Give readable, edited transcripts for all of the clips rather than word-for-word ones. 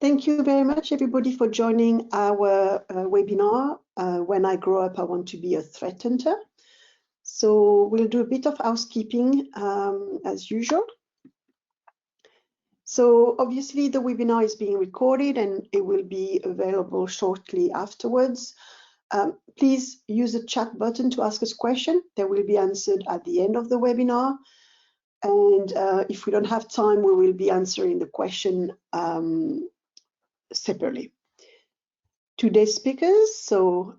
Thank you very much, everybody, for joining our webinar, When I Grow Up, I Want to Be a Threat Hunter. So we'll do a bit of housekeeping as usual. So obviously the webinar is being recorded and it will be available shortly afterwards. Please use the chat button to ask us questions. They will be answered at the end of the webinar. And if we don't have time, we will be answering the question separately. Today's speakers, so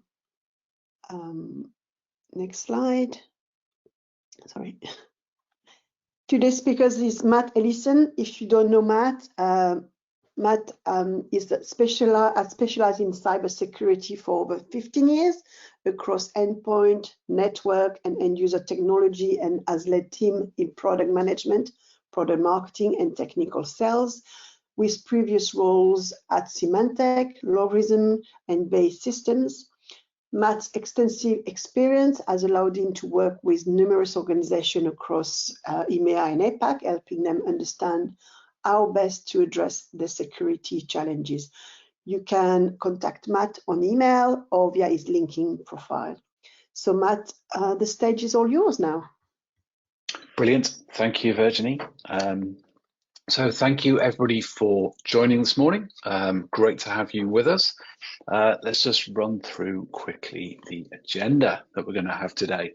next slide, sorry. Today's speakers is Matt Ellison. If you don't know Matt, Matt is specialized in cybersecurity for over 15 years across endpoint, network, and end-user technology, and has led team in product management, product marketing, and technical sales, with previous roles at Symantec, Logarithm, and Base Systems. Matt's extensive experience has allowed him to work with numerous organizations across EMEA and APAC, helping them understand how best to address the security challenges. You can contact Matt on email or via his LinkedIn profile. So Matt, the stage is all yours now. Brilliant. Thank you, Virginie. So thank you everybody for joining this morning. Great to have you with us. Let's just run through quickly the agenda that we're going to have today.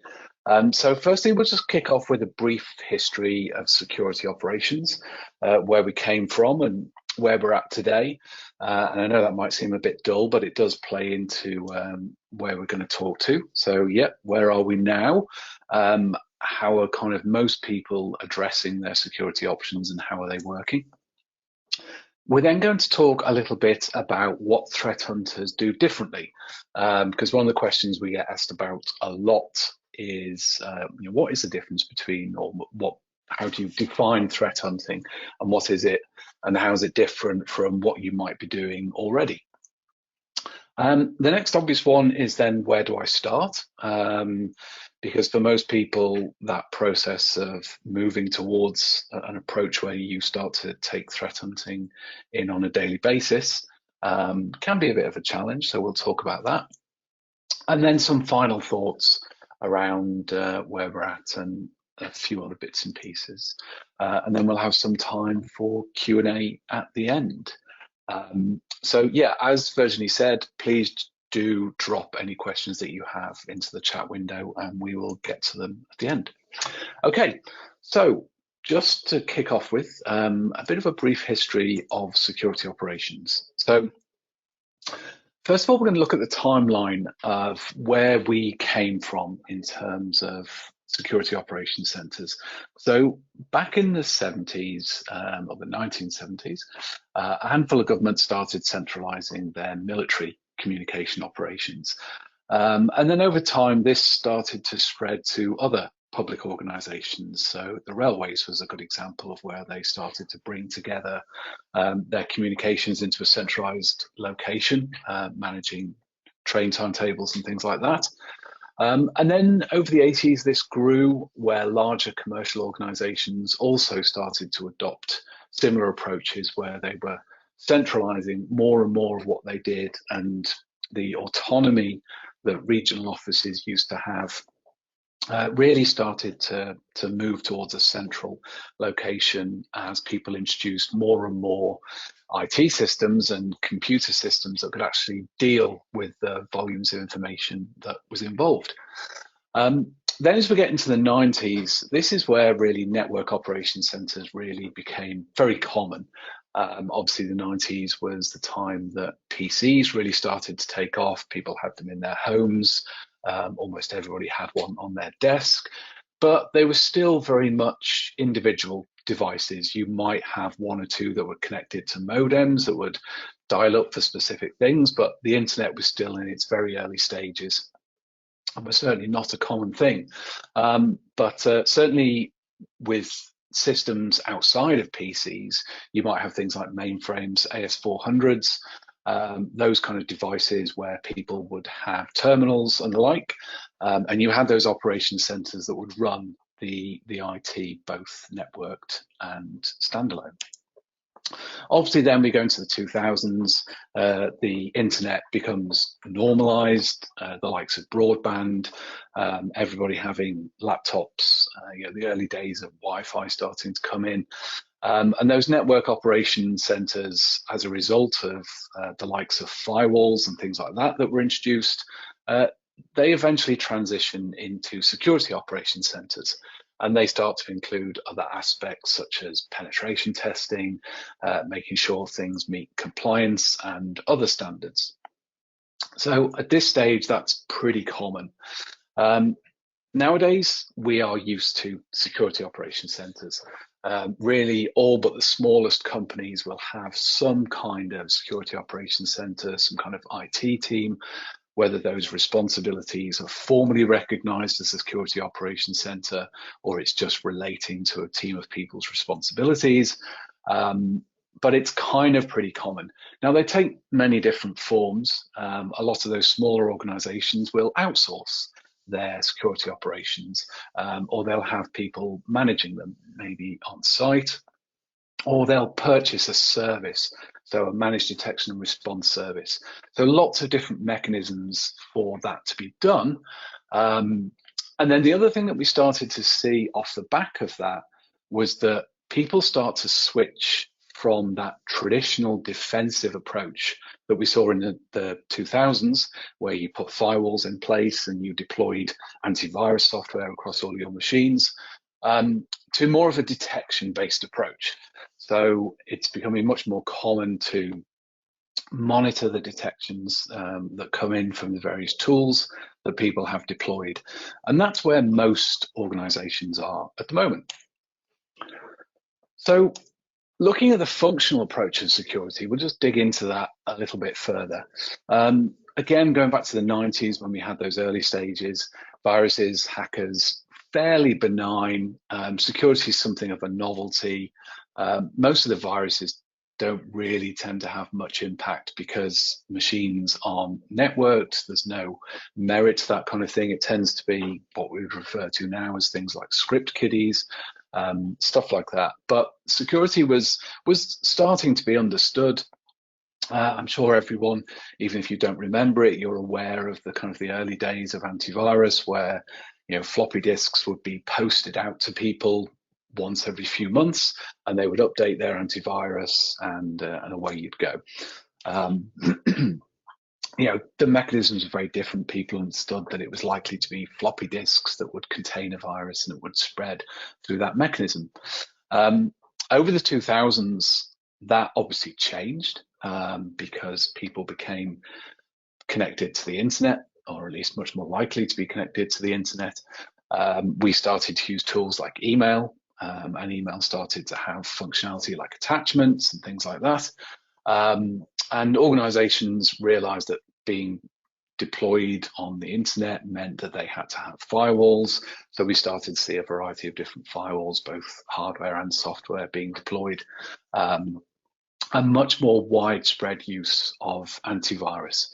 So firstly, we'll just kick off with a brief history of security operations, where we came from and where we're at today. And I know that might seem a bit dull, but it does play into where we're going to talk to. So yeah, where are we now? How are kind of most people addressing their security options and how are they working? We're then going to talk a little bit about what threat hunters do differently, because one of the questions we get asked about a lot is, what is the difference between, or how do you define threat hunting, and what is it, and how is it different from what you might be doing already? The next obvious one is then, where do I start? Because for most people, that process of moving towards an approach where you start to take threat hunting in on a daily basis can be a bit of a challenge. So we'll talk about that. And then some final thoughts around where we're at and a few other bits and pieces. And then we'll have some time for Q&A at the end. So yeah, as Virginie said, please do drop any questions that you have into the chat window and we will get to them at the end. Okay, so just to kick off with a bit of a brief history of security operations. So first of all, we're going to look at the timeline of where we came from in terms of security operations centers. So back in the 70s, or the 1970s, a handful of governments started centralizing their military communication operations. And then over time, this started to spread to other public organizations. So the railways was a good example of where they started to bring together their communications into a centralized location, managing train timetables and things like that. And then over the 80s, this grew where larger commercial organizations also started to adopt similar approaches where they were centralizing more and more of what they did, and the autonomy that regional offices used to have really started to move towards a central location as people introduced more and more IT systems and computer systems that could actually deal with the volumes of information that was involved. Then as we get into the 90s, this is where really network operations centers really became very common. Obviously the 90s was the time that PCs really started to take off. People had them in their homes. Almost everybody had one on their desk, but they were still very much individual devices. You might have one or two that were connected to modems that would dial up for specific things, but the internet was still in its very early stages and was certainly not a common thing. But certainly with systems outside of PCs, you might have things like mainframes, AS400s, those kind of devices where people would have terminals and the like, and you had those operation centers that would run the IT, both networked and standalone. Obviously, then we go into the 2000s, the internet becomes normalized, the likes of broadband, everybody having laptops, the early days of Wi-Fi starting to come in. And those network operation centers, as a result of the likes of firewalls and things like that were introduced, they eventually transition into security operation centers. And they start to include other aspects such as penetration testing, making sure things meet compliance and other standards. So at this stage, that's pretty common. Nowadays, we are used to security operation centers. Really, all but the smallest companies will have some kind of security operations center, some kind of IT team, whether those responsibilities are formally recognized as a security operations center or it's just relating to a team of people's responsibilities. But it's kind of pretty common. Now, they take many different forms. A lot of those smaller organizations will outsource their security operations, or they'll have people managing them, maybe on site, or they'll purchase a service, so a managed detection and response service. So lots of different mechanisms for that to be done. And then the other thing that we started to see off the back of that was that people start to switch from that traditional defensive approach that we saw in the 2000s, where you put firewalls in place and you deployed antivirus software across all your machines, to more of a detection-based approach. So it's becoming much more common to monitor the detections that come in from the various tools that people have deployed. And that's where most organizations are at the moment. So looking at the functional approach of security, we'll just dig into that a little bit further. Again, going back to the 90s when we had those early stages, viruses, hackers, fairly benign. Security is something of a novelty. Most of the viruses don't really tend to have much impact because machines aren't networked. There's no merit to that kind of thing. It tends to be what we would refer to now as things like script kiddies, stuff like that. But security was starting to be understood. I'm sure everyone, even if you don't remember it, you're aware of the kind of the early days of antivirus, where floppy disks would be posted out to people once every few months, and they would update their antivirus, and away you'd go. The mechanisms are very different. People understood that it was likely to be floppy disks that would contain a virus and it would spread through that mechanism. Over the 2000s, that obviously changed because people became connected to the internet, or at least much more likely to be connected to the internet. We started to use tools like email, and email started to have functionality like attachments and things like that. And organizations realized that being deployed on the internet meant that they had to have firewalls. So we started to see a variety of different firewalls, both hardware and software, being deployed. A much more widespread use of antivirus,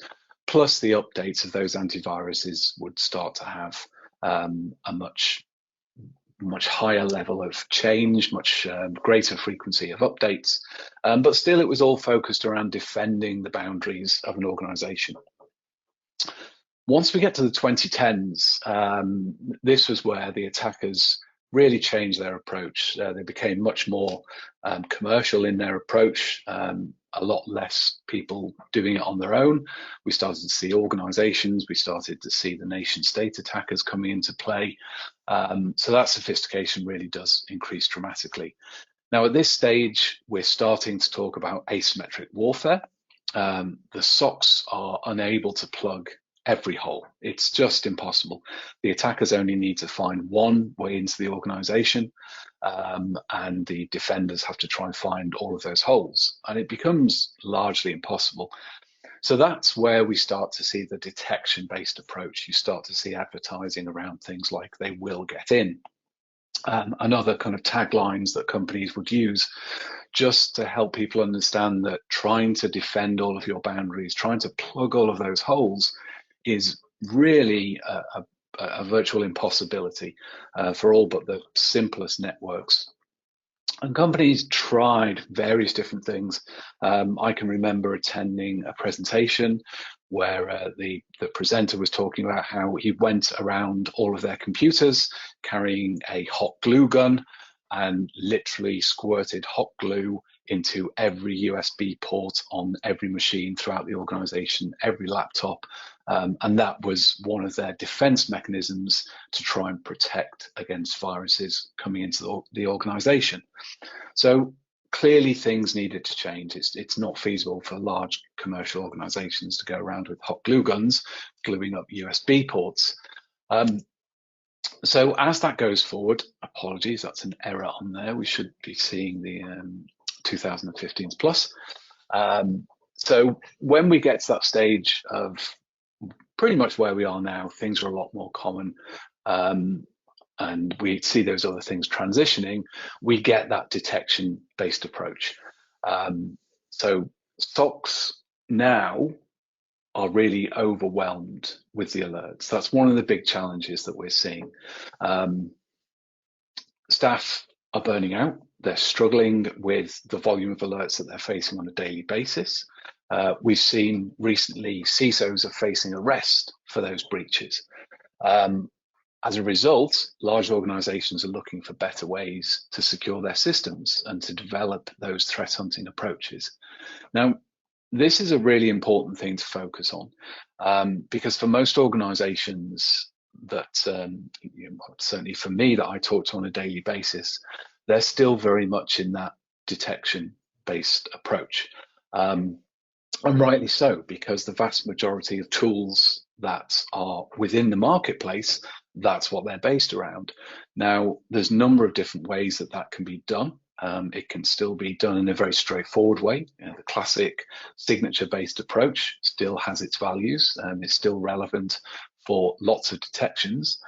plus the updates of those antiviruses would start to have a much higher level of change, much greater frequency of updates. But still, it was all focused around defending the boundaries of an organization. Once we get to the 2010s, this was where the attackers really changed their approach. They became much more commercial in their approach, a lot less people doing it on their own. We started to see organizations, we started to see the nation state attackers coming into play. So that sophistication really does increase dramatically. Now, at this stage, we're starting to talk about asymmetric warfare. The SOCs are unable to plug every hole. It's just impossible. The attackers only need to find one way into the organization, and the defenders have to try and find all of those holes, and it becomes largely impossible. So that's where we start to see the detection-based approach. You start to see advertising around things like "they will get in," and other kind of taglines that companies would use, just to help people understand that trying to defend all of your boundaries, trying to plug all of those holes, is really a virtual impossibility for all but the simplest networks. And companies tried various different things. I can remember attending a presentation where the presenter was talking about how he went around all of their computers carrying a hot glue gun and literally squirted hot glue into every USB port on every machine throughout the organization, every laptop. And that was one of their defense mechanisms to try and protect against viruses coming into the organization. So clearly things needed to change. It's not feasible for large commercial organizations to go around with hot glue guns gluing up USB ports. So as that goes forward, apologies, that's an error on there. We should be seeing the 2015s plus. So when we get to that stage of pretty much where we are now, things are a lot more common. And we see those other things transitioning, we get that detection-based approach. So SOCs now are really overwhelmed with the alerts. That's one of the big challenges that we're seeing. Staff are burning out. They're struggling with the volume of alerts that they're facing on a daily basis. We've seen recently CISOs are facing arrest for those breaches. As a result, large organizations are looking for better ways to secure their systems and to develop those threat hunting approaches. Now, this is a really important thing to focus on because for most organizations that, certainly for me that I talk to on a daily basis, they're still very much in that detection-based approach. And rightly so, because the vast majority of tools that are within the marketplace, that's what they're based around. Now, there's a number of different ways that that can be done. It can still be done in a very straightforward way. The classic signature-based approach still has its values. It's still relevant for lots of detections.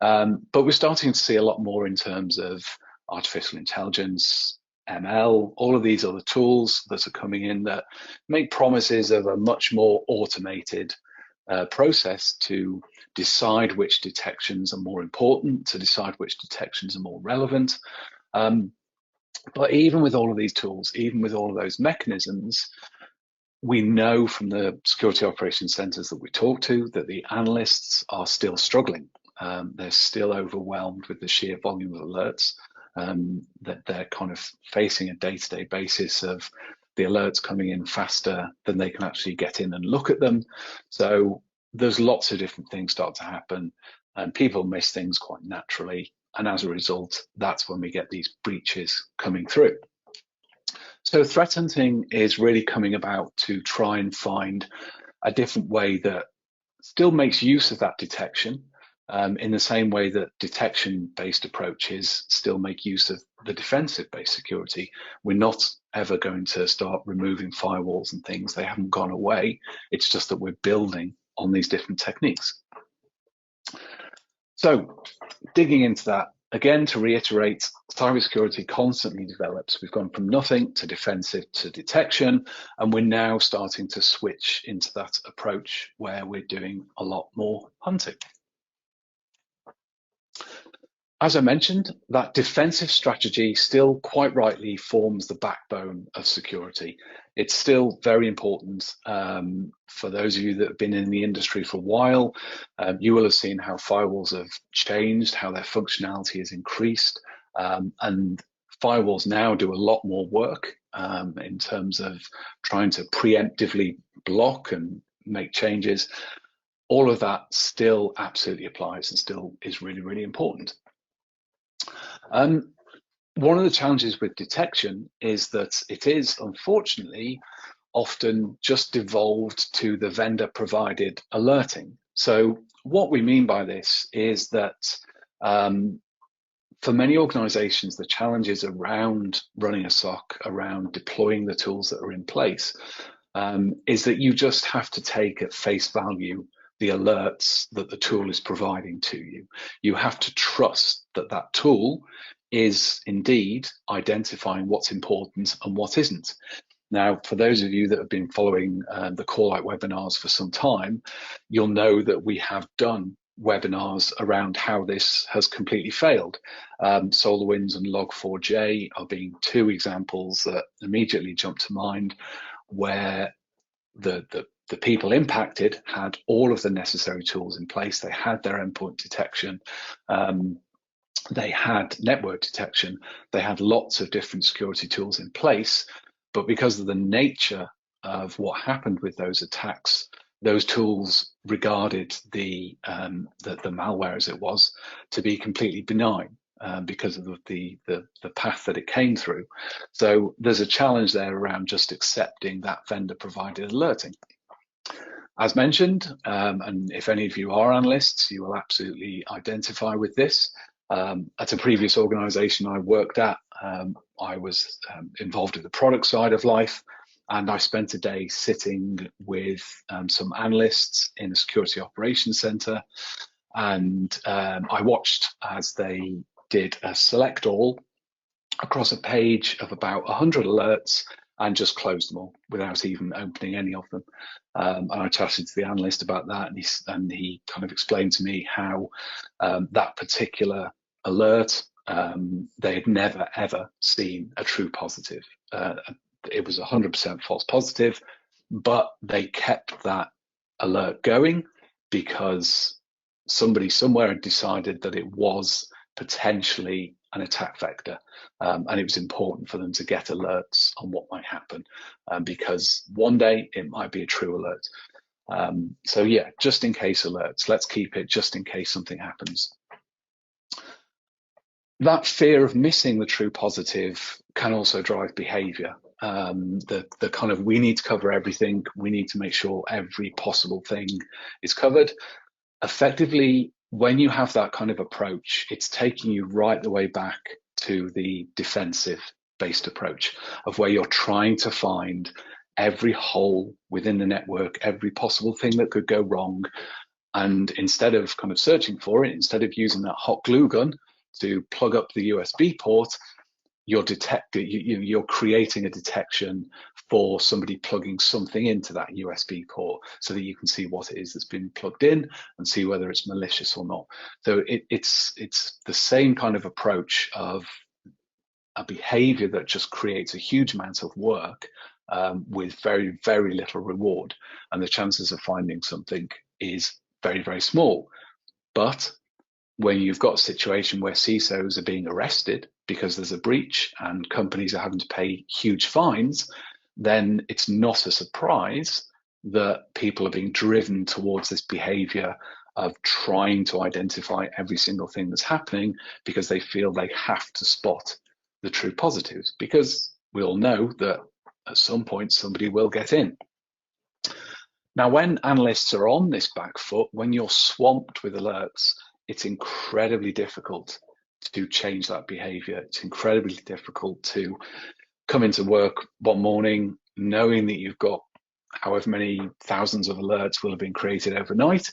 But we're starting to see a lot more in terms of artificial intelligence, ML, all of these other tools that are coming in that make promises of a much more automated process to decide which detections are more important, to decide which detections are more relevant. But even with all of these tools, even with all of those mechanisms, we know from the security operations centers that we talk to that the analysts are still struggling. They're still overwhelmed with the sheer volume of alerts, that they're kind of facing a day-to-day basis of the alerts coming in faster than they can actually get in and look at them. So there's lots of different things start to happen and people miss things quite naturally. And as a result, that's when we get these breaches coming through. So threat hunting is really coming about to try and find a different way that still makes use of that detection, in the same way that detection-based approaches still make use of the defensive-based security. We're not ever going to start removing firewalls and things. They haven't gone away. It's just that we're building on these different techniques. So digging into that, again, to reiterate, cybersecurity constantly develops. We've gone from nothing to defensive to detection, and we're now starting to switch into that approach where we're doing a lot more hunting. As I mentioned, that defensive strategy still quite rightly forms the backbone of security. It's still very important. For those of you that have been in the industry for a while, you will have seen how firewalls have changed, how their functionality has increased, and firewalls now do a lot more work in terms of trying to preemptively block and make changes. All of that still absolutely applies and still is really, really important. One of the challenges with detection is that it is, unfortunately, often just devolved to the vendor provided alerting. So what we mean by this is that for many organizations, the challenges around running a SOC, around deploying the tools that are in place, is that you just have to take at face value the alerts that the tool is providing to you. You have to trust that that tool is indeed identifying what's important and what isn't. Now, for those of you that have been following the Call Out webinars for some time, you'll know that we have done webinars around how this has completely failed. SolarWinds and Log4j are being two examples that immediately jump to mind, where the people impacted had all of the necessary tools in place. They had their endpoint detection. They had network detection. They had lots of different security tools in place. But because of the nature of what happened with those attacks, those tools regarded the malware, as it was, to be completely benign because of the path that it came through. So there's a challenge there around just accepting that vendor provided alerting. As mentioned, and if any of you are analysts, you will absolutely identify with this. At a previous organization I worked at, I was involved in the product side of life, and I spent a day sitting with some analysts in a security operations center, and I watched as they did a select all across a page of about 100 alerts and just closed them all without even opening any of them. And I chatted to the analyst about that, and he kind of explained to me how that particular alert, they had never ever seen a true positive. It was 100% false positive, but they kept that alert going because somebody somewhere had decided that it was potentially an attack vector, and it was important for them to get alerts on what might happen, because one day it might be a true alert. So yeah, just in case alerts, let's keep it just in case something happens. That fear of missing the true positive can also drive behavior. The kind of, we need to cover everything, we need to make sure every possible thing is covered. Effectively, when you have that kind of approach, it's taking you right the way back to the defensive based approach of where you're trying to find every hole within the network, every possible thing that could go wrong. And instead of kind of searching for it, instead of using that hot glue gun to plug up the USB port, you're creating a detection for somebody plugging something into that USB port so that you can see what it is that's been plugged in and see whether it's malicious or not. So it's the same kind of approach of a behavior that just creates a huge amount of work with very, very little reward. And the chances of finding something is very, very small. But when you've got a situation where CISOs are being arrested because there's a breach and companies are having to pay huge fines, then it's not a surprise that people are being driven towards this behavior of trying to identify every single thing that's happening because they feel they have to spot the true positives, because we all know that at some point somebody will get in. Now, when analysts are on this back foot, when you're swamped with alerts, it's incredibly difficult to change that behavior. It's incredibly difficult to come into work one morning knowing that you've got however many thousands of alerts will have been created overnight,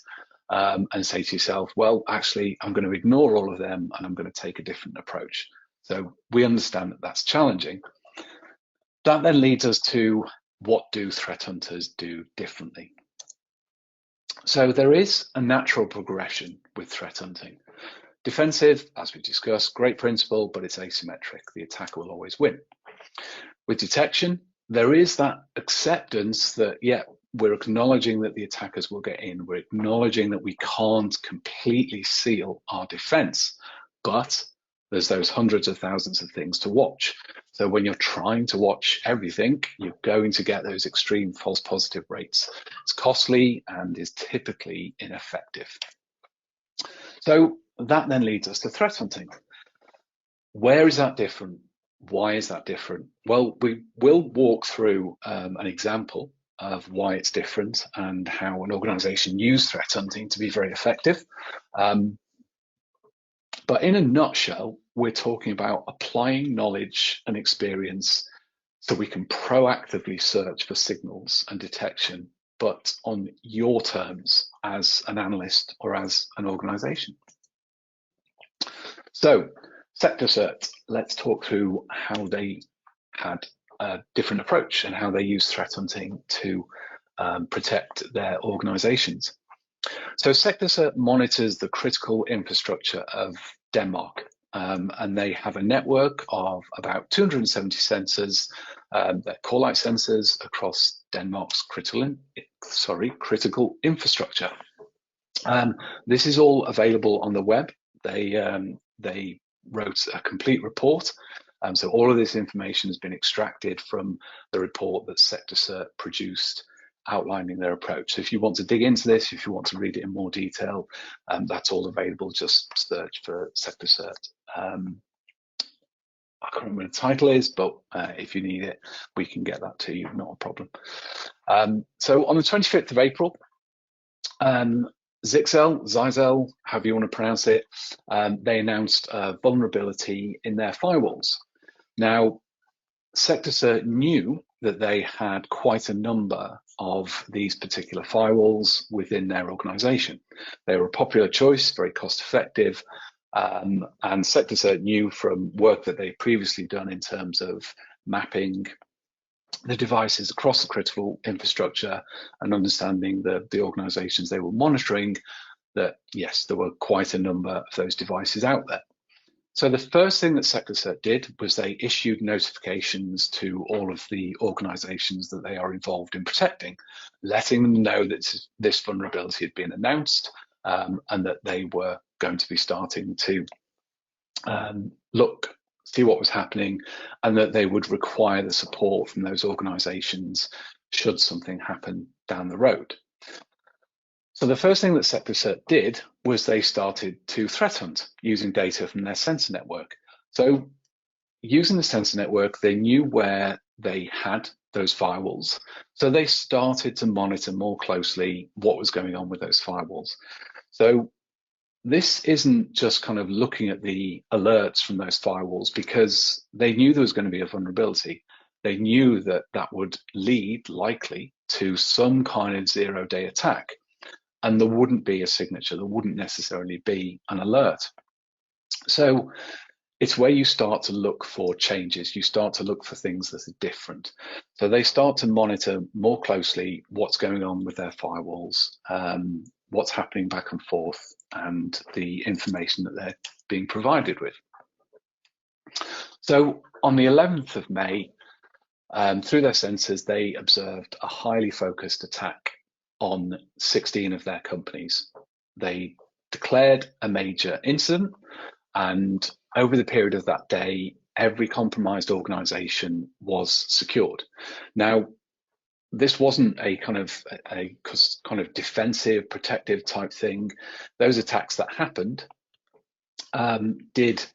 and say to yourself, well, actually, I'm going to ignore all of them and I'm going to take a different approach. So we understand that that's challenging. That then leads us to, what do threat hunters do differently? So there is a natural progression with threat hunting. Defensive, as we discussed, great principle, but it's asymmetric. The attacker will always win. With detection, there is that acceptance that, yeah, we're acknowledging that the attackers will get in. We're acknowledging that we can't completely seal our defense, but there's those hundreds of thousands of things to watch. So when you're trying to watch everything, you're going to get those extreme false positive rates. It's costly and is typically ineffective. So that then leads us to threat hunting. Where is that different? Why is that different? Well, we will walk through an example of why it's different and how an organization used threat hunting to be very effective. But in a nutshell, we're talking about applying knowledge and experience so we can proactively search for signals and detection, but on your terms as an analyst or as an organization. So, sector certs, let's talk through how they had a different approach and how they use threat hunting to protect their organizations. So SectorCert monitors the critical infrastructure of Denmark, and they have a network of about 270 sensors, they're call-out sensors across Denmark's critical infrastructure. This is all available on the web. They wrote a complete report, so all of this information has been extracted from the report that SectorCert produced, outlining their approach. So if you want to dig into this, if you want to read it in more detail, that's all available. Just search for SectorCert. I can't remember what the title is, but if you need it, we can get that to you, not a problem. So on the 25th of April, Zyxel, however you want to pronounce it, they announced a vulnerability in their firewalls. Now, SectorCert knew that they had quite a number of these particular firewalls within their organization. They were a popular choice, very cost effective, and SectorCert knew from work that they'd previously done in terms of mapping the devices across the critical infrastructure and understanding the organizations they were monitoring, that yes, there were quite a number of those devices out there. So the first thing that SectorCert did was they issued notifications to all of the organizations that they are involved in protecting, letting them know that this vulnerability had been announced, and that they were going to be starting to see what was happening, and that they would require the support from those organizations should something happen down the road. So the first thing that SectorCert did was they started to threat hunt using data from their sensor network. So using the sensor network, they knew where they had those firewalls. So they started to monitor more closely what was going on with those firewalls. So this isn't just kind of looking at the alerts from those firewalls, because they knew there was going to be a vulnerability. They knew that that would lead likely to some kind of zero-day attack. And there wouldn't be a signature, there wouldn't necessarily be an alert. So it's where you start to look for changes, you start to look for things that are different. So they start to monitor more closely what's going on with their firewalls, what's happening back and forth, and the information that they're being provided with. So on the 11th of May, through their sensors, they observed a highly focused attack on 16 of their companies. They declared a major incident, and over the period of that day, every compromised organization was secured. Now, this wasn't a kind of defensive, protective type thing. Those attacks that happened did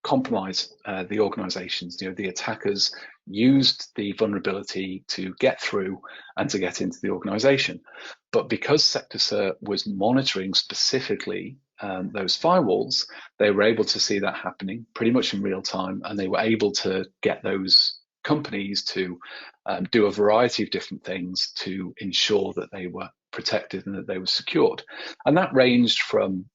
compromise the organizations. The attackers used the vulnerability to get through and to get into the organization. But because SectorCert was monitoring specifically those firewalls, they were able to see that happening pretty much in real time, and they were able to get those companies to do a variety of different things to ensure that they were protected and that they were secured. And that ranged from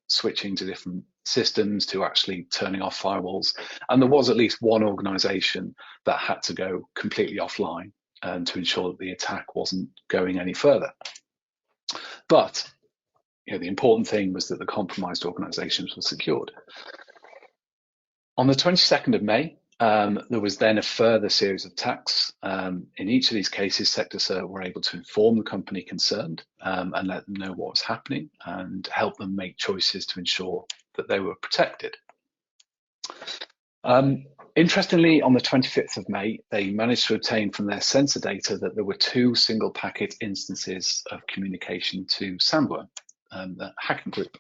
switching to different systems to actually turning off firewalls. And there was at least one organization that had to go completely offline to ensure that the attack wasn't going any further. But the important thing was that the compromised organizations were secured. On the 22nd of May, there was then a further series of attacks. In each of these cases, SectorCert were able to inform the company concerned and let them know what was happening and help them make choices to ensure that they were protected. Interestingly, on the 25th of May, they managed to obtain from their sensor data that there were 2 single packet instances of communication to Sandworm, the hacking group.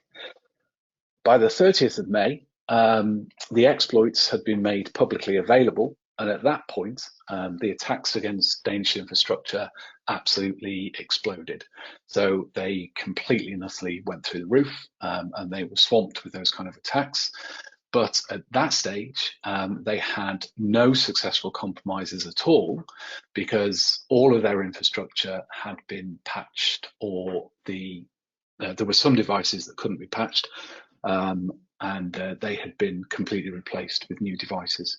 By the 30th of May, the exploits had been made publicly available, and at that point, the attacks against Danish infrastructure absolutely exploded. So they completely and utterly went through the roof, and they were swamped with those kind of attacks. But at that stage, they had no successful compromises at all, because all of their infrastructure had been patched, or there were some devices that couldn't be patched, and they had been completely replaced with new devices.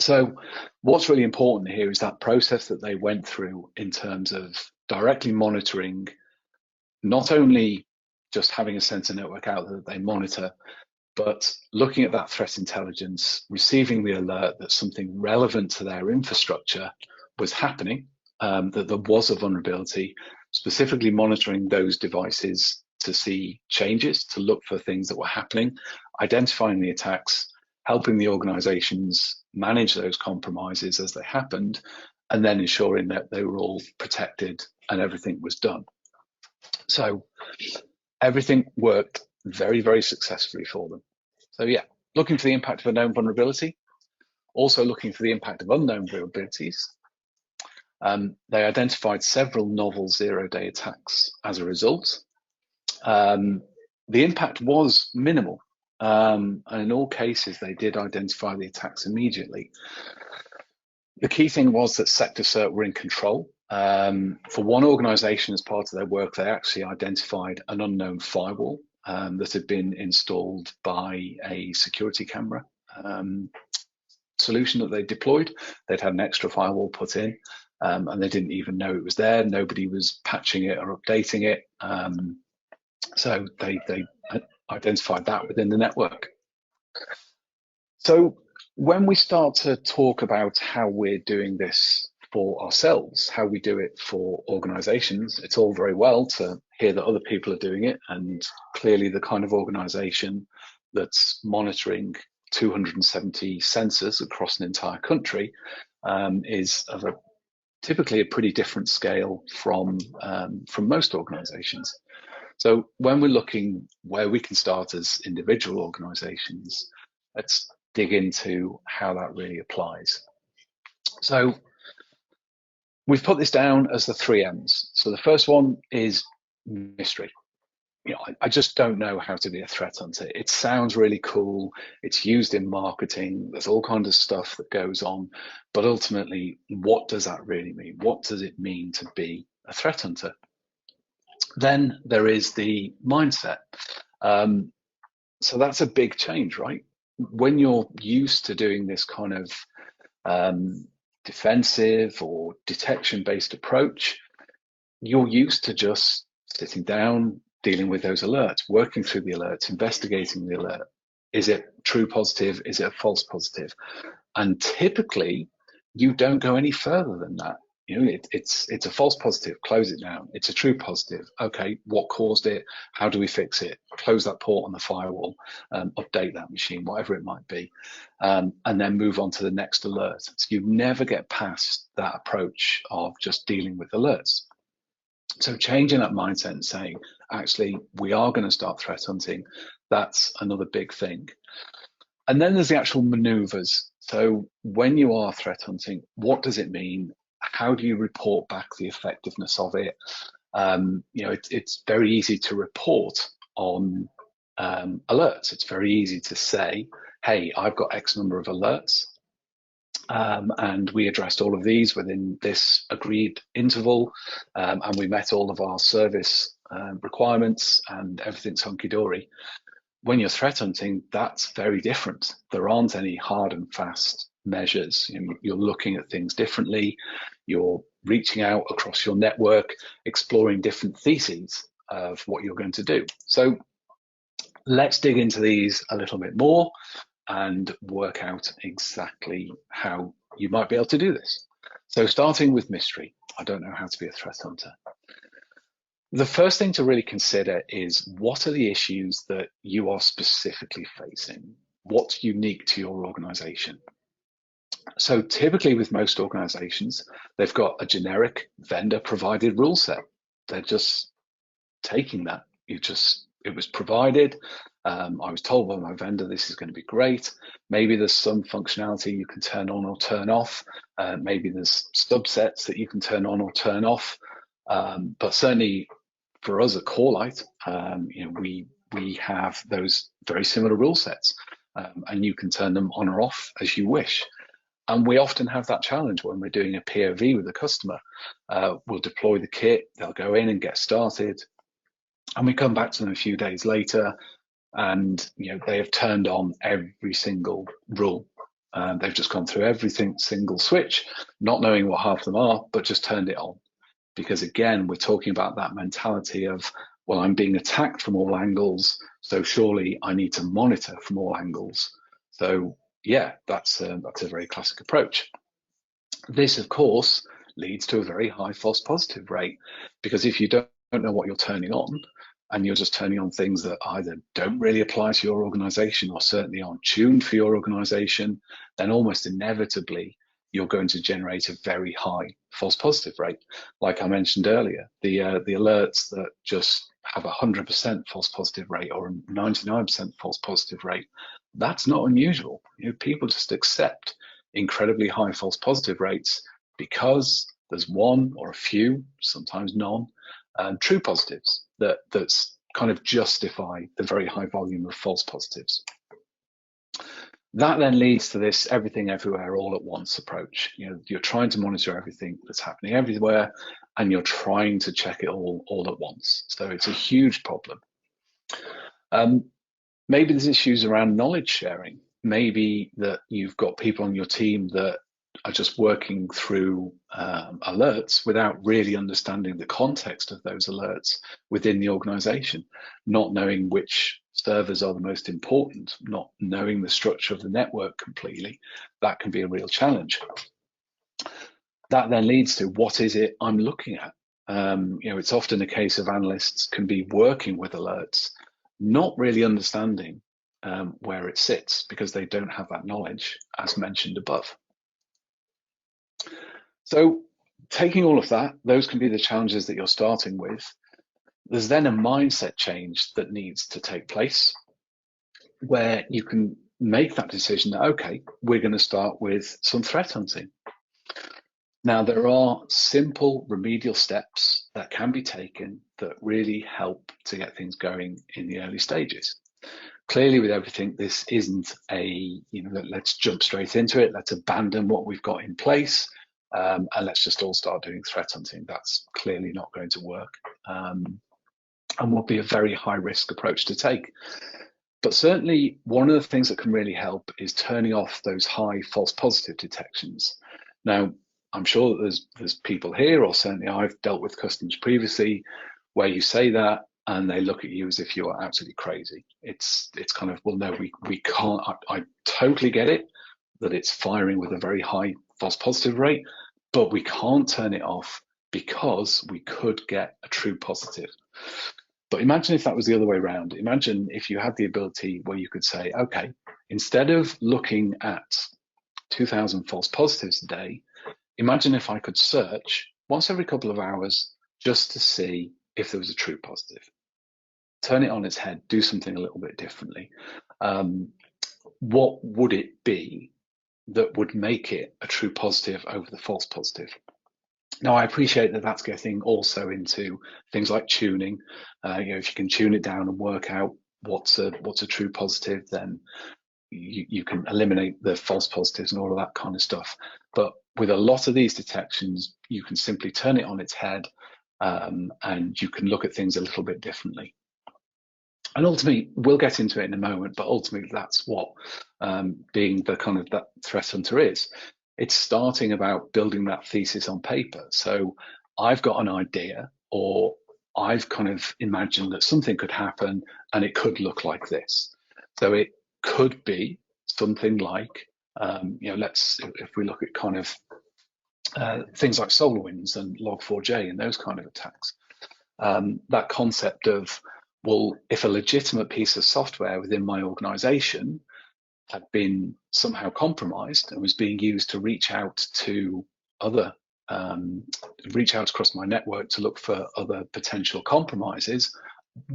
So what's really important here is that process that they went through in terms of directly monitoring not only just having a sensor network out that they monitor, but looking at that threat intelligence, receiving the alert that something relevant to their infrastructure was happening, that there was a vulnerability, specifically monitoring those devices to see changes, to look for things that were happening, identifying the attacks, helping the organizations manage those compromises as they happened, and then ensuring that they were all protected and everything was done. So everything worked very, very successfully for them. So yeah, looking for the impact of a known vulnerability, also looking for the impact of unknown vulnerabilities. They identified several novel zero-day attacks as a result. The impact was minimal, and in all cases, they did identify the attacks immediately. The key thing was that Sector Cert were in control. For one organization, as part of their work, they actually identified an unknown firewall that had been installed by a security camera solution that they deployed. They'd had an extra firewall put in, and they didn't even know it was there. Nobody was patching it or updating it. So they identified that within the network. So when we start to talk about how we're doing this for ourselves, how we do it for organizations, it's all very well to hear that other people are doing it, and clearly the kind of organization that's monitoring 270 sensors across an entire country is of typically a pretty different scale from most organizations. So when we're looking where we can start as individual organizations, let's dig into how that really applies. So we've put this down as the 3 M's. So the first one is mystery. I just don't know how to be a threat hunter. It sounds really cool. It's used in marketing. There's all kinds of stuff that goes on. But ultimately, what does that really mean? What does it mean to be a threat hunter? Then there is the mindset. So that's a big change, right? When you're used to doing this kind of defensive or detection-based approach, you're used to just sitting down, dealing with those alerts, working through the alerts, investigating the alert. Is it true positive? Is it a false positive? And typically, you don't go any further than that. It's a false positive, close it down. It's a true positive. Okay, what caused it? How do we fix it? Close that port on the firewall, update that machine, whatever it might be, and then move on to the next alert. So you never get past that approach of just dealing with alerts. So changing that mindset and saying, actually, we are going to start threat hunting, that's another big thing. And then there's the actual maneuvers. So when you are threat hunting, what does it mean? How do you report back the effectiveness of it? It's very easy to report on alerts. It's very easy to say, hey, I've got X number of alerts, and we addressed all of these within this agreed interval, and we met all of our service requirements, and everything's hunky-dory. When you're threat hunting, that's very different. There aren't any hard and fast measures. You're looking at things differently. You're reaching out across your network, exploring different theses of what you're going to do. So let's dig into these a little bit more and work out exactly how you might be able to do this. So starting with mystery, I don't know how to be a threat hunter. The first thing to really consider is, what are the issues that you are specifically facing? What's unique to your organization? So typically with most organizations, they've got a generic vendor provided rule set. They're just taking that. It was provided. I was told by my vendor, this is going to be great. Maybe there's some functionality you can turn on or turn off. Maybe there's subsets that you can turn on or turn off. But certainly for us at Corelight, we have those very similar rule sets, and you can turn them on or off as you wish. And we often have that challenge when we're doing a POV with a customer. We'll deploy the kit, they'll go in and get started, and we come back to them a few days later, and they have turned on every single rule. They've just gone through every single switch, not knowing what half of them are, but just turned it on. Because again, we're talking about that mentality of, well, I'm being attacked from all angles, so surely I need to monitor from all angles. So yeah, that's a very classic approach. This, of course, leads to a very high false positive rate, because if you don't know what you're turning on, and you're just turning on things that either don't really apply to your organization or certainly aren't tuned for your organization, then almost inevitably you're going to generate a very high false positive rate. Like I mentioned earlier, the alerts that just have a 100% false positive rate or a 99% false positive rate, that's not unusual. People just accept incredibly high false positive rates because there's one or a few, sometimes none, true positives that's kind of justify the very high volume of false positives. That then leads to this everything everywhere all at once approach. You're trying to monitor everything that's happening everywhere, and you're trying to check it all at once. So it's a huge problem. Maybe there's issues around knowledge sharing. Maybe that you've got people on your team that are just working through alerts without really understanding the context of those alerts within the organization, not knowing which servers are the most important, not knowing the structure of the network completely. That can be a real challenge. That then leads to, what is it I'm looking at? It's often a case of analysts can be working with alerts, not really understanding where it sits because they don't have that knowledge, as mentioned above. So taking all of that, those can be the challenges that you're starting with. There's then a mindset change that needs to take place where you can make that decision that, okay, we're going to start with some threat hunting. Now, there are simple remedial steps that can be taken that really help to get things going in the early stages. Clearly, with everything, this isn't a, let's jump straight into it, let's abandon what we've got in place, and let's just all start doing threat hunting. That's clearly not going to work, and will be a very high risk approach to take. But certainly, one of the things that can really help is turning off those high false positive detections. Now, I'm sure that there's people here, or certainly I've dealt with customers previously, where you say that and they look at you as if you are absolutely crazy. It's kind of, well, no, we can't. I totally get it that it's firing with a very high false positive rate, but we can't turn it off because we could get a true positive. But imagine if that was the other way around. Imagine if you had the ability where you could say, okay, instead of looking at 2,000 false positives a day, imagine if I could search once every couple of hours just to see if there was a true positive. Turn it on its head, do something a little bit differently. What would it be that would make it a true positive over the false positive? Now, I appreciate that that's getting also into things like tuning. If you can tune it down and work out what's a true positive, then you can eliminate the false positives and all of that kind of stuff. But with a lot of these detections, you can simply turn it on its head, and you can look at things a little bit differently. And ultimately, we'll get into it in a moment, but ultimately that's what being the kind of that threat hunter is. It's starting about building that thesis on paper. So I've got an idea, or I've kind of imagined that something could happen and it could look like this. So it could be something like, if we look at kind of things like SolarWinds and Log4j and those kind of attacks, that concept of, well, if a legitimate piece of software within my organization had been somehow compromised and was being used to reach out across my network to look for other potential compromises,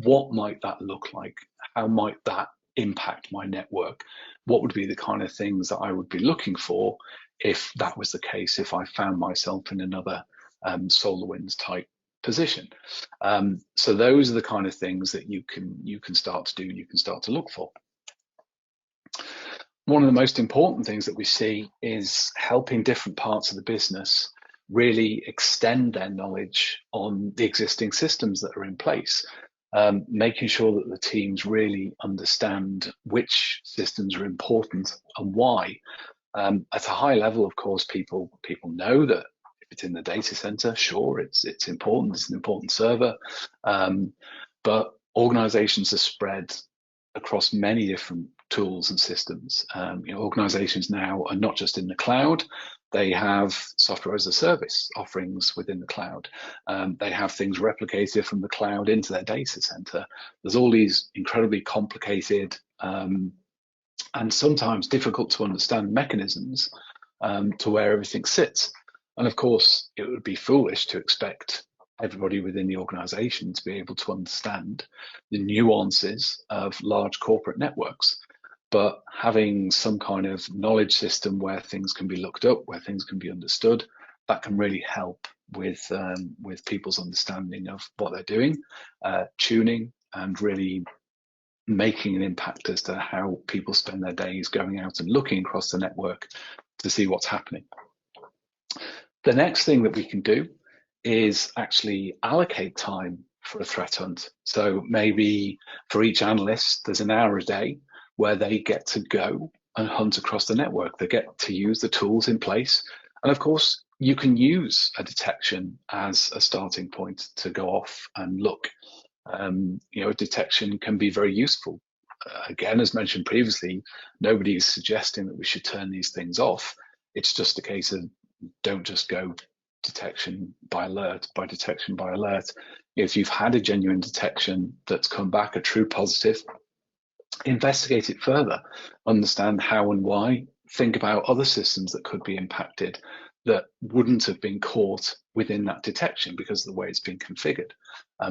what might that look like? How might that impact my network? What would be the kind of things that I would be looking for if that was the case, if I found myself in another SolarWinds type position? So those are the kind of things that you can start to do and you can start to look for. One of the most important things that we see is helping different parts of the business really extend their knowledge on the existing systems that are in place, making sure that the teams really understand which systems are important and why. At a high level, of course, people know that if it's in the data center, sure, it's important, it's an important server. but organizations are spread across many different tools and systems. Organizations now are not just in the cloud, they have software as a service offerings within the cloud. They have things replicated from the cloud into their data center. There's all these incredibly complicated and sometimes difficult to understand mechanisms to where everything sits. And of course, it would be foolish to expect everybody within the organization to be able to understand the nuances of large corporate networks. But having some kind of knowledge system where things can be looked up, where things can be understood, that can really help with people's understanding of what they're doing, tuning, and really making an impact as to how people spend their days going out and looking across the network to see what's happening. The next thing that we can do is actually allocate time for a threat hunt. So maybe for each analyst, there's an hour a day where they get to go and hunt across the network. They get to use the tools in place. And of course, you can use a detection as a starting point to go off and look. A detection can be very useful. Again, as mentioned previously, nobody is suggesting that we should turn these things off. It's just a case of don't just go detection by alert. If you've had a genuine detection that's come back a true positive, investigate it further, understand how and why, think about other systems that could be impacted that wouldn't have been caught within that detection because of the way it's been configured.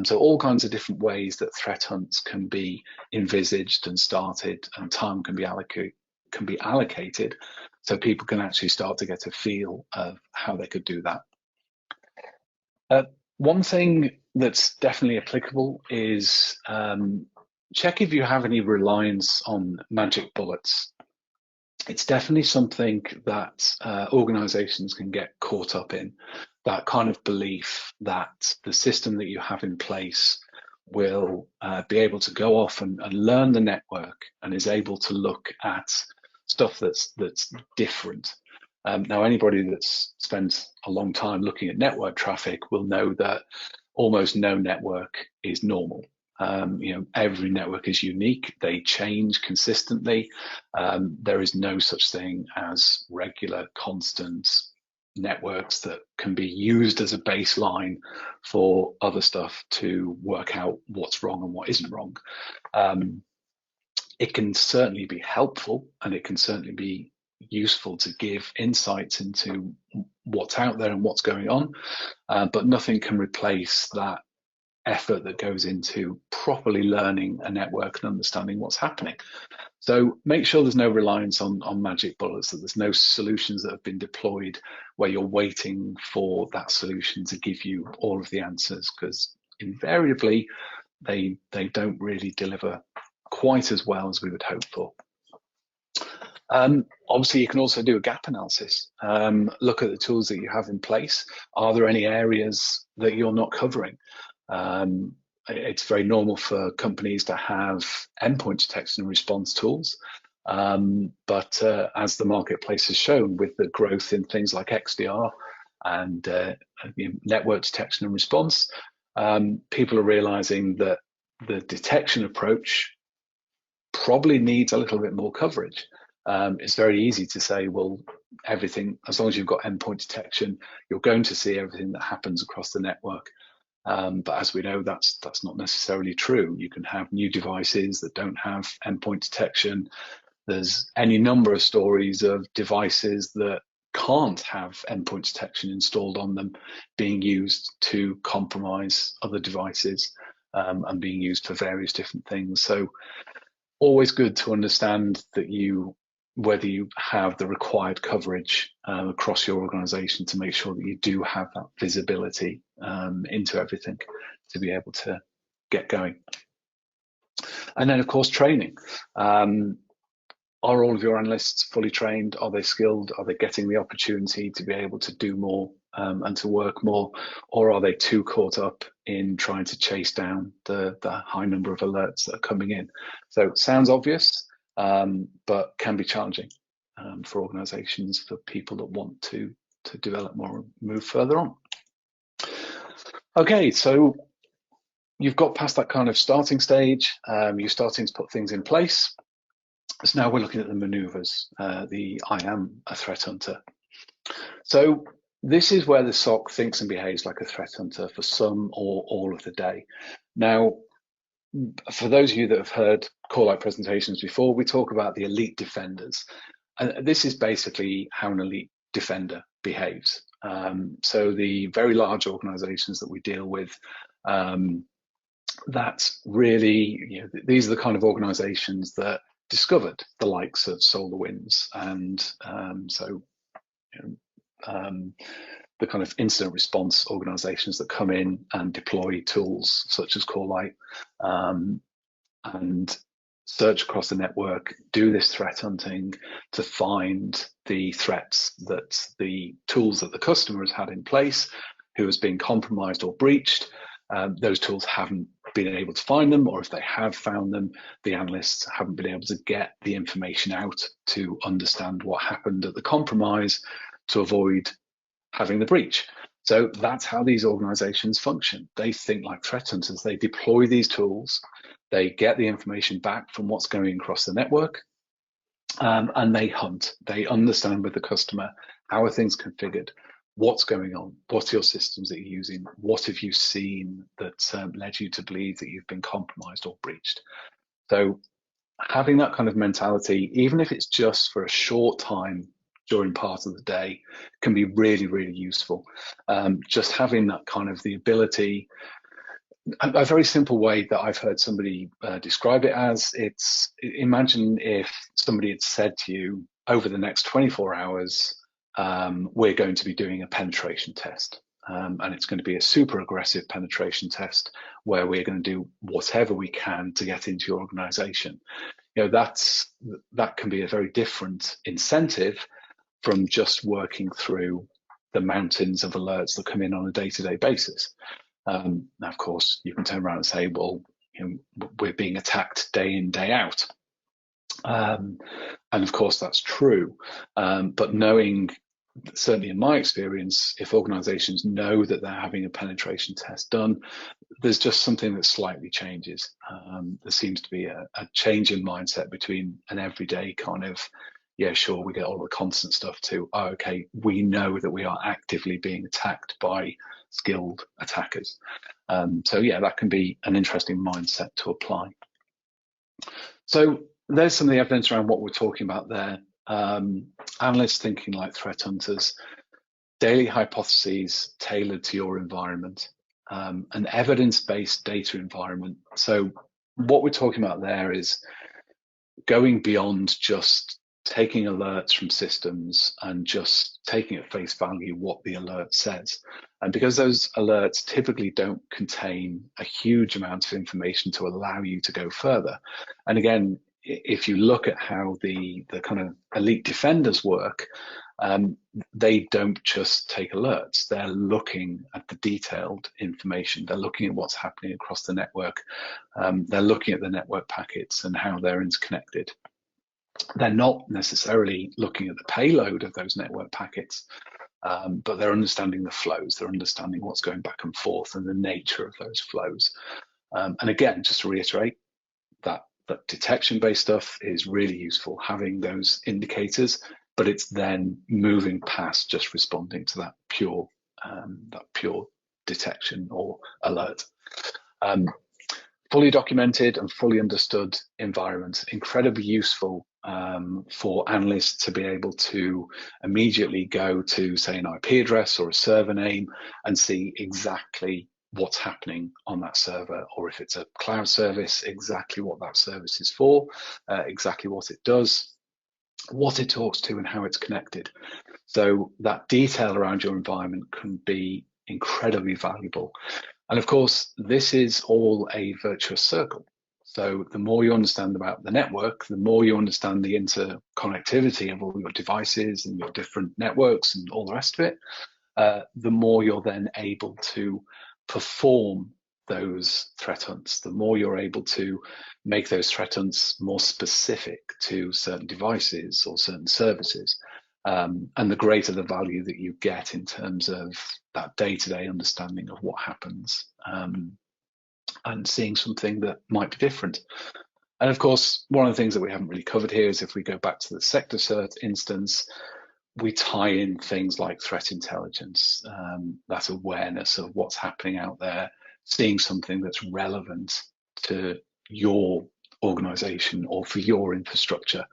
So all kinds of different ways that threat hunts can be envisaged and started, and time can be allocated so people can actually start to get a feel of how they could do that. One thing that's definitely applicable is check if you have any reliance on magic bullets. It's definitely something that organizations can get caught up in, that kind of belief that the system that you have in place will be able to go off and learn the network and is able to look at stuff that's different. Now, anybody that's spent a long time looking at network traffic will know that almost no network is normal. Every network is unique. They change consistently. There is no such thing as regular, constant networks that can be used as a baseline for other stuff to work out what's wrong and what isn't wrong. It can certainly be helpful, and it can certainly be useful to give insights into what's out there and what's going on, but nothing can replace that effort that goes into properly learning a network and understanding what's happening. So make sure there's no reliance on magic bullets, that there's no solutions that have been deployed where you're waiting for that solution to give you all of the answers, because invariably they don't really deliver quite as well as we would hope for. Obviously, you can also do a gap analysis. Look at the tools that you have in place. Are there any areas that you're not covering? It's very normal for companies to have endpoint detection and response tools. But as the marketplace has shown, with the growth in things like XDR and network detection and response, people are realizing that the detection approach probably needs a little bit more coverage. It's very easy to say, well, everything, as long as you've got endpoint detection, you're going to see everything that happens across the network. But as we know, that's not necessarily true. You can have new devices that don't have endpoint detection. There's any number of stories of devices that can't have endpoint detection installed on them being used to compromise other devices and being used for various different things. So always good to understand that whether you have the required coverage across your organization to make sure that you do have that visibility into everything to be able to get going. And then, of course, training. Are all of your analysts fully trained? Are they skilled? Are they getting the opportunity to be able to do more and to work more? Or are they too caught up in trying to chase down the high number of alerts that are coming in? So it sounds obvious, but can be challenging for organizations, for people that want to develop more and move further on. Okay, so you've got past that kind of starting stage. You're starting to put things in place. So now we're looking at the maneuvers, the I am a threat hunter. So this is where the SOC thinks and behaves like a threat hunter for some or all of the day. Now, for those of you that have heard call-out presentations before, we talk about the elite defenders. And this is basically how an elite defender behaves. So the very large organizations that we deal with, that's really, these are the kind of organizations that discovered the likes of SolarWinds and the kind of incident response organizations that come in and deploy tools such as Call-Out and search across the network, do this threat hunting to find the threats that the tools that the customer has had in place, who has been compromised or breached. Those tools haven't been able to find them, or if they have found them, the analysts haven't been able to get the information out to understand what happened at the compromise to avoid having the breach. So that's how these organizations function. They think like threat hunters. They deploy these tools, they get the information back from what's going across the network, and they hunt. They understand with the customer, how are things configured? What's going on? What are your systems that you're using? What have you seen that led you to believe that you've been compromised or breached? So having that kind of mentality, even if it's just for a short time during part of the day, can be really, really useful. Just having that kind of the ability, a very simple way that I've heard somebody describe it as, it's, imagine if somebody had said to you, over the next 24 hours, we're going to be doing a penetration test. And it's going to be a super aggressive penetration test where we're going to do whatever we can to get into your organization. That can be a very different incentive from just working through the mountains of alerts that come in on a day-to-day basis. Now, of course, you can turn around and say, well, we're being attacked day in, day out. And of course, that's true. But knowing, certainly in my experience, if organizations know that they're having a penetration test done, there's just something that slightly changes. There seems to be a change in mindset between an everyday kind of, yeah, sure, we get all the constant stuff to, oh, okay, we know that we are actively being attacked by skilled attackers. So yeah, that can be an interesting mindset to apply. So there's some of the evidence around what we're talking about there. Analysts thinking like threat hunters, daily hypotheses tailored to your environment, an evidence-based data environment. So what we're talking about there is going beyond just taking alerts from systems and just taking at face value what the alert says. And because those alerts typically don't contain a huge amount of information to allow you to go further. And again, if you look at how the kind of elite defenders work, they don't just take alerts. They're looking at the detailed information. They're looking at what's happening across the network. They're looking at the network packets and how they're interconnected. They're not necessarily looking at the payload of those network packets, but they're understanding the flows. They're understanding what's going back and forth and the nature of those flows. And again, just to reiterate, that detection-based stuff is really useful, having those indicators, but it's then moving past just responding to that pure detection or alert. Fully documented and fully understood environment, incredibly useful for analysts to be able to immediately go to, say, an IP address or a server name and see exactly what's happening on that server, or if it's a cloud service, exactly what that service is for, exactly what it does, what it talks to, and how it's connected. So that detail around your environment can be incredibly valuable. And of course, this is all a virtuous circle. So the more you understand about the network, the more you understand the interconnectivity of all your devices and your different networks and all the rest of it, the more you're then able to perform those threat hunts, the more you're able to make those threat hunts more specific to certain devices or certain services. And the greater the value that you get in terms of that day-to-day understanding of what happens. and seeing something that might be different. And of course, one of the things that we haven't really covered here is if we go back to the sector cert instance, we tie in things like threat intelligence, that awareness of what's happening out there, seeing something that's relevant to your organization or for your infrastructure,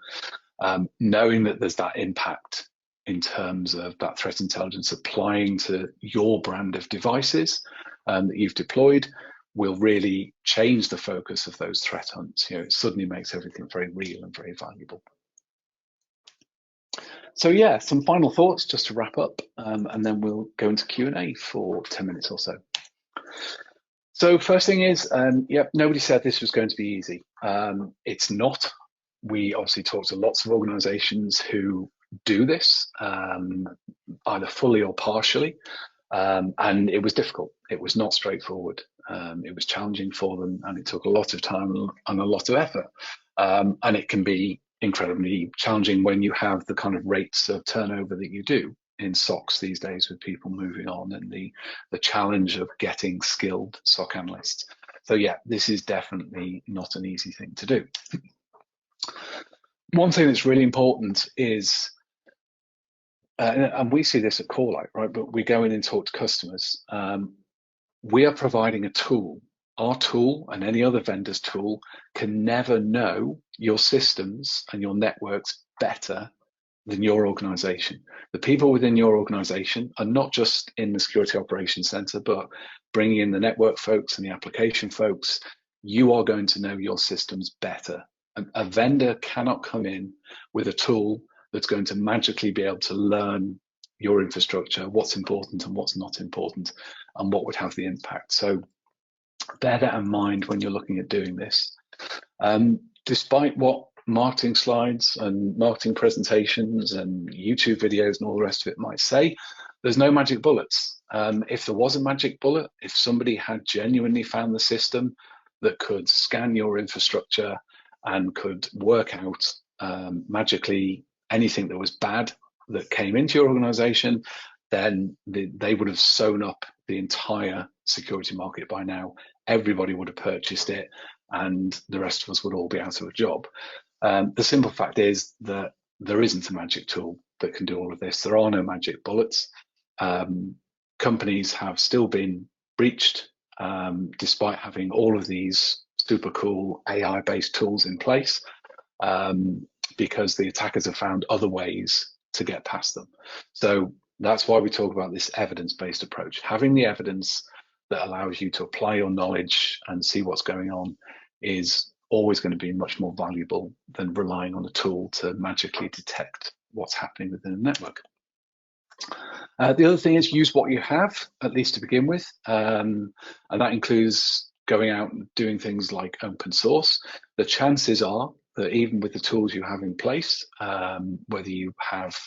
knowing that there's that impact in terms of that threat intelligence applying to your brand of devices that you've deployed will really change the focus of those threat hunts. It suddenly makes everything very real and very valuable. So yeah, some final thoughts just to wrap up, and then we'll go into Q&A for 10 minutes or so. So first thing is, nobody said this was going to be easy. It's not. We obviously talked to lots of organizations who do this, either fully or partially, and it was difficult. It was not straightforward. It was challenging for them, and it took a lot of time and a lot of effort. And it can be incredibly challenging when you have the kind of rates of turnover that you do in SOCs these days, with people moving on, and the challenge of getting skilled SOC analysts. So yeah, this is definitely not an easy thing to do. One thing that's really important is, and we see this at Corelight, right? But we go in and talk to customers. We are providing a tool. Our tool and any other vendor's tool can never know your systems and your networks better than your organization. The people within your organization are not just in the security operations center, but bringing in the network folks and the application folks. You are going to know your systems better. A vendor cannot come in with a tool that's going to magically be able to learn your infrastructure, what's important and what's not important, and what would have the impact. So bear that in mind when you're looking at doing this. Despite what marketing slides and marketing presentations and YouTube videos and all the rest of it might say, there's no magic bullets. If there was a magic bullet, if somebody had genuinely found the system that could scan your infrastructure and could work out magically anything that was bad that came into your organization, then they would have sewn up the entire security market by now. Everybody would have purchased it, and the rest of us would all be out of a job. The simple fact is that there isn't a magic tool that can do all of this. There are no magic bullets. Companies have still been breached despite having all of these super cool AI-based tools in place, because the attackers have found other ways to get past them. So that's why we talk about this evidence-based approach. Having the evidence that allows you to apply your knowledge and see what's going on is always going to be much more valuable than relying on a tool to magically detect what's happening within a network. The other thing is use what you have, at least to begin with, and that includes going out and doing things like open source. The chances are that even with the tools you have in place, whether you have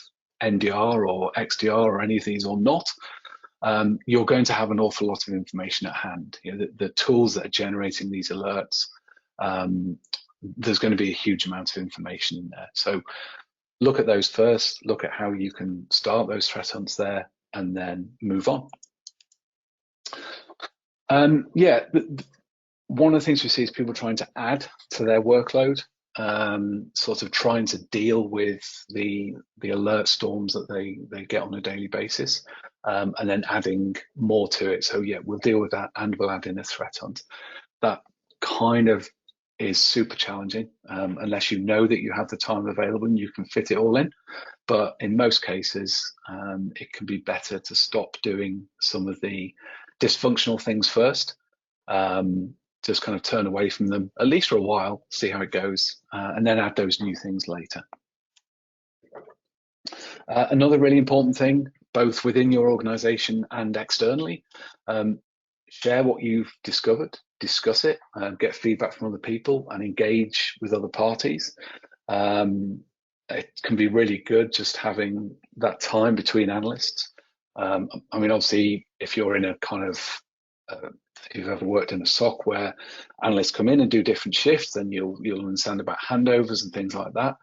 NDR or XDR or any of these or not, you're going to have an awful lot of information at hand. The tools that are generating these alerts, there's going to be a huge amount of information in there. So look at those first, look at how you can start those threat hunts there, and then move on. One of the things we see is people trying to add to their workload, sort of trying to deal with the alert storms that they get on a daily basis, and then adding more to it. So yeah, we'll deal with that and we'll add in a threat hunt. That kind of is super challenging unless you know that you have the time available and you can fit it all in. But in most cases, it can be better to stop doing some of the dysfunctional things first. Just kind of turn away from them, at least for a while, see how it goes, and then add those new things later. Another really important thing, both within your organization and externally, share what you've discovered, discuss it, get feedback from other people, and engage with other parties. It can be really good just having that time between analysts. I mean, obviously, if you're in a kind of if you've ever worked in a SOC where analysts come in and do different shifts, then you'll understand about handovers and things like that.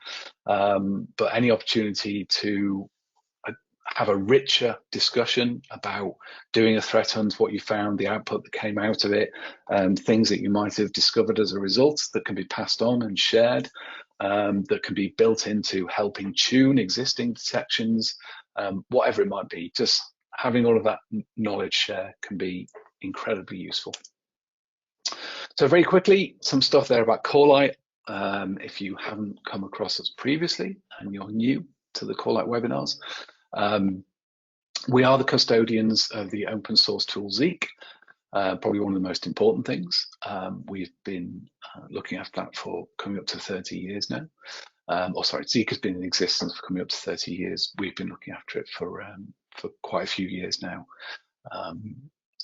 But any opportunity to have a richer discussion about doing a threat hunt, what you found, the output that came out of it, things that you might have discovered as a result that can be passed on and shared, that can be built into helping tune existing detections, whatever it might be. Just having all of that knowledge share can be incredibly useful. So very quickly, some stuff there about Corelight. If you haven't come across us previously and you're new to the Corelight webinars, we are the custodians of the open source tool Zeek, probably one of the most important things. We've been looking after that for coming up to 30 years now. Zeek has been in existence for coming up to 30 years. We've been looking after it for quite a few years now.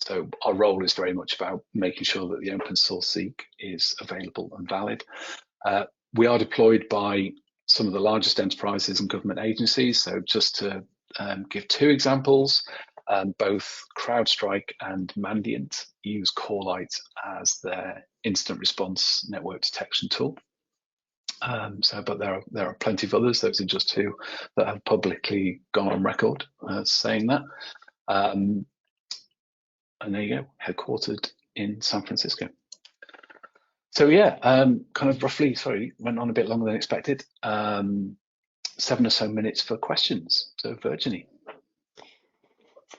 So our role is very much about making sure that the open source Zeek is available and valid. We are deployed by some of the largest enterprises and government agencies. So just to give two examples, both CrowdStrike and Mandiant use Corelight as their instant response network detection tool. But there are plenty of others. Those are just two that have publicly gone on record saying that. And there you go, headquartered in San Francisco. So yeah, kind of roughly, sorry, went on a bit longer than expected. 7 or so minutes for questions. So Virginie.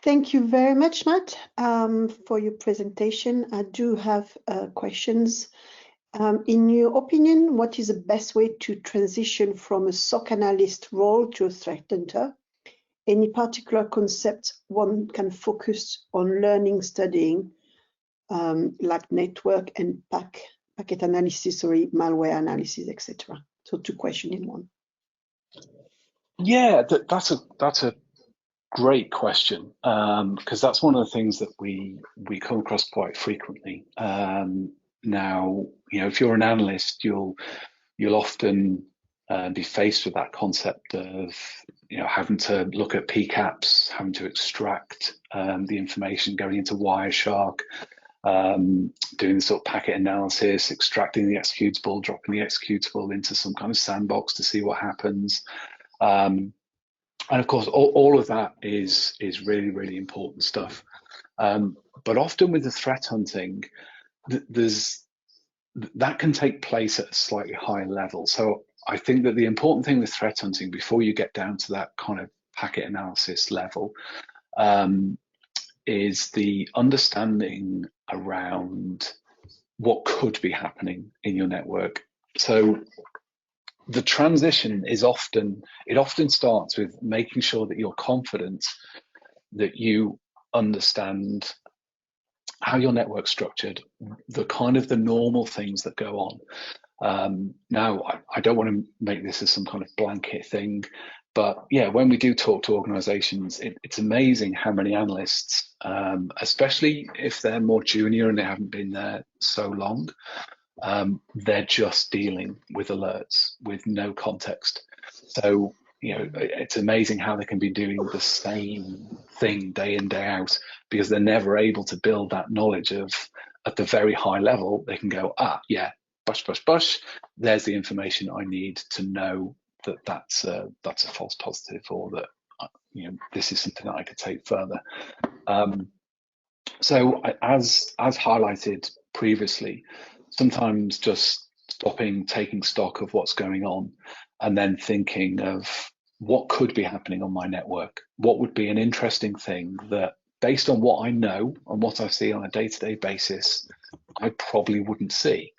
Thank you very much, Matt, for your presentation. I do have questions. In your opinion, what is the best way to transition from a SOC analyst role to a threat hunter? Any particular concepts one can focus on learning, studying, like network and packet analysis, or malware analysis, etc.? So 2 questions in one. Yeah, that's a great question, because that's one of the things that we come across quite frequently. Now, if you're an analyst, you'll often be faced with that concept of having to look at PCAPs, having to extract the information, going into Wireshark, doing the sort of packet analysis, extracting the executable, dropping the executable into some kind of sandbox to see what happens. And of course, all of that is really, really important stuff. But often with the threat hunting, that can take place at a slightly higher level. So I think that the important thing with threat hunting, before you get down to that kind of packet analysis level, is the understanding around what could be happening in your network. So the transition often starts with making sure that you're confident that you understand how your network's structured, the normal things that go on. Now, I don't want to make this as some kind of blanket thing, but yeah, when we do talk to organizations, it's amazing how many analysts, especially if they're more junior and they haven't been there so long, they're just dealing with alerts with no context. So, it's amazing how they can be doing the same thing day in, day out, because they're never able to build that knowledge of, at the very high level, they can go, yeah, bush, there's the information I need to know that that's a false positive, or that this is something that I could take further. So as highlighted previously, sometimes just stopping, taking stock of what's going on, and then thinking of what could be happening on my network. What would be an interesting thing that, based on what I know and what I see on a day-to-day basis, I probably wouldn't see.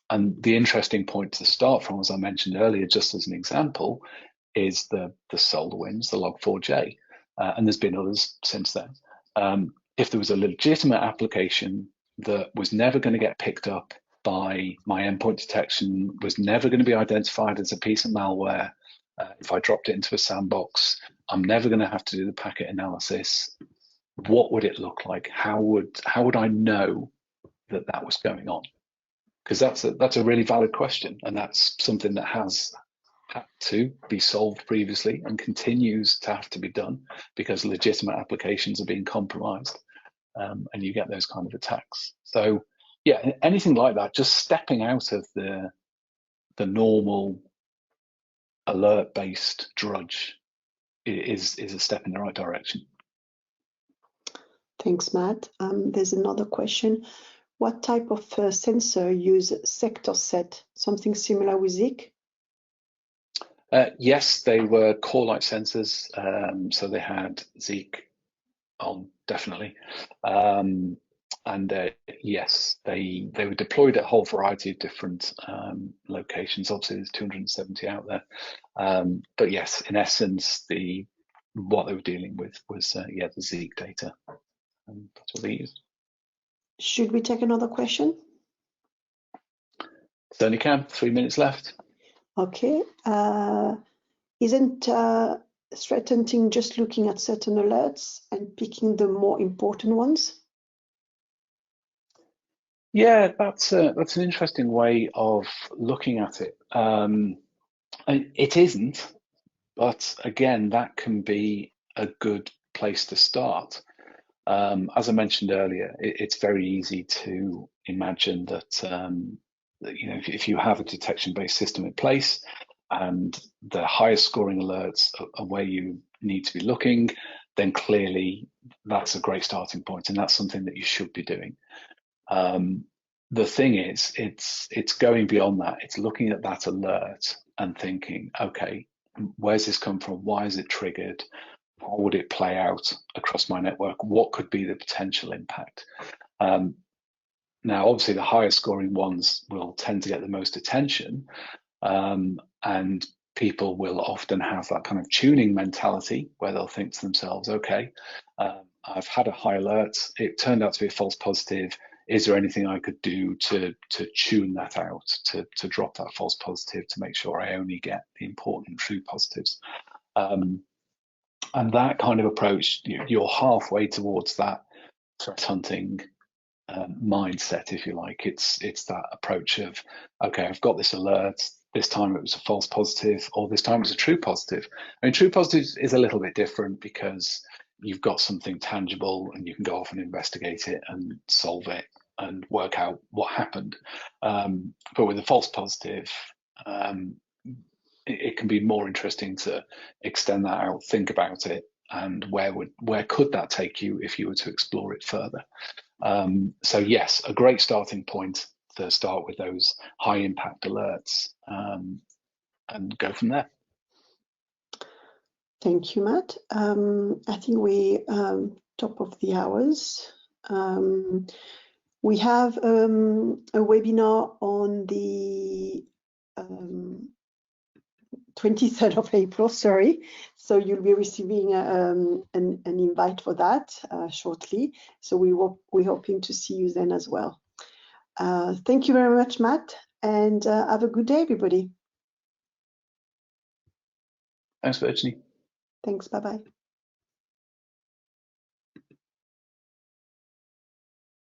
And the interesting point to start from, as I mentioned earlier, just as an example, is the SolarWinds, the Log4j, and there's been others since then. If there was a legitimate application that was never going to get picked up by my endpoint detection, was never going to be identified as a piece of malware, if I dropped it into a sandbox, I'm never going to have to do the packet analysis. What would it look like? How would I know that was going on? Because that's a really valid question, and that's something that has had to be solved previously and continues to have to be done, because legitimate applications are being compromised, and you get those kind of attacks. So yeah, anything like that, just stepping out of the normal alert-based drudge is a step in the right direction. Thanks, Matt. There's another question. What type of sensor use sector set? Something similar with Zik? Yes, they were core light sensors, so they had Zeek on, definitely. Yes, they were deployed at a whole variety of different locations. Obviously, there's 270 out there. But yes, in essence, what they were dealing with was the Zeek data. That's what they used. Should we take another question? Certainly can. 3 minutes left. Okay. Isn't threat hunting just looking at certain alerts and picking the more important ones? Yeah, that's an interesting way of looking at it. It isn't, but again, that can be a good place to start. As I mentioned earlier, it's very easy to imagine that, if you have a detection-based system in place and the highest scoring alerts are where you need to be looking, then clearly that's a great starting point, and that's something that you should be doing. The thing is, it's going beyond that. It's looking at that alert and thinking, okay, where's this come from? Why is it triggered? How would it play out across my network? What could be the potential impact? Now, obviously, the higher scoring ones will tend to get the most attention, and people will often have that kind of tuning mentality where they'll think to themselves, okay, I've had a high alert. It turned out to be a false positive. Is there anything I could do to tune that out, to drop that false positive, to make sure I only get the important true positives? And that kind of approach, you're halfway towards that threat hunting mindset, if you like. It's that approach of, okay, I've got this alert. This time it was a false positive, or this time it's a true positive. I mean, true positive is a little bit different because you've got something tangible and you can go off and investigate it and solve it and work out what happened. But with a false positive, it can be more interesting to extend that out, think about it, and where could that take you if you were to explore it further. So yes, a great starting point to start with those high impact alerts, and go from there. Thank you, Matt. I think we top of the hours. We have a webinar on the 23rd of April, sorry. So you'll be receiving an invite for that shortly. So we're hoping to see you then as well. Thank you very much, Matt, and have a good day, everybody. Thanks, Virginie. Thanks, bye-bye.